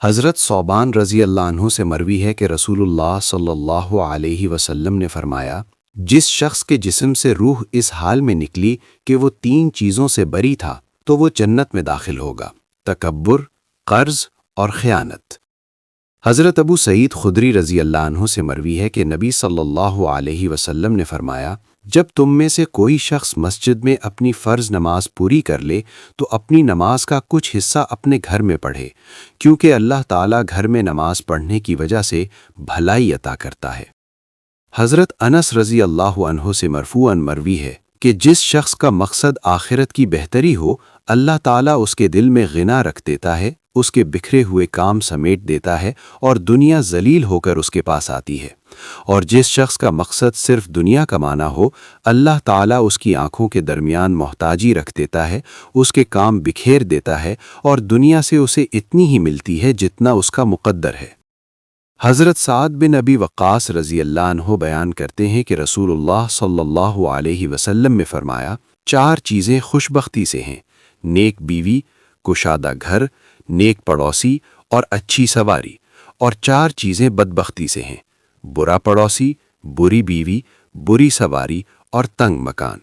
حضرت ثوبان رضی اللہ عنہ سے مروی ہے کہ رسول اللہ صلی اللہ علیہ وسلم نے فرمایا، جس شخص کے جسم سے روح اس حال میں نکلی کہ وہ 3 چیزوں سے بری تھا تو وہ جنت میں داخل ہوگا: تکبر، قرض اور خیانت۔ حضرت ابو سعید خدری رضی اللہ عنہ سے مروی ہے کہ نبی صلی اللہ علیہ وسلم نے فرمایا، جب تم میں سے کوئی شخص مسجد میں اپنی فرض نماز پوری کر لے تو اپنی نماز کا کچھ حصہ اپنے گھر میں پڑھے، کیونکہ اللہ تعالیٰ گھر میں نماز پڑھنے کی وجہ سے بھلائی عطا کرتا ہے۔ حضرت انس رضی اللہ عنہ سے مرفوعاً مروی ہے کہ جس شخص کا مقصد آخرت کی بہتری ہو، اللہ تعالیٰ اس کے دل میں غنا رکھ دیتا ہے، اس کے بکھرے ہوئے کام سمیٹ دیتا ہے اور دنیا ذلیل ہو کر اس کے پاس آتی ہے۔ اور جس شخص کا مقصد صرف دنیا کمانا ہو، اللہ تعالیٰ اس کی آنکھوں کے درمیان محتاجی رکھ دیتا ہے، اس کے کام بکھیر دیتا ہے اور دنیا سے اسے اتنی ہی ملتی ہے جتنا اس کا مقدر ہے۔ حضرت سعد بن ابی وقاص رضی اللہ عنہ بیان کرتے ہیں کہ رسول اللہ صلی اللہ علیہ وسلم نے فرمایا، 4 چیزیں خوش بختی سے ہیں: نیک بیوی، کشادہ گھر، نیک پڑوسی اور اچھی سواری، اور 4 چیزیں بدبختی سے ہیں: برا پڑوسی، بری بیوی، بری سواری اور تنگ مکان۔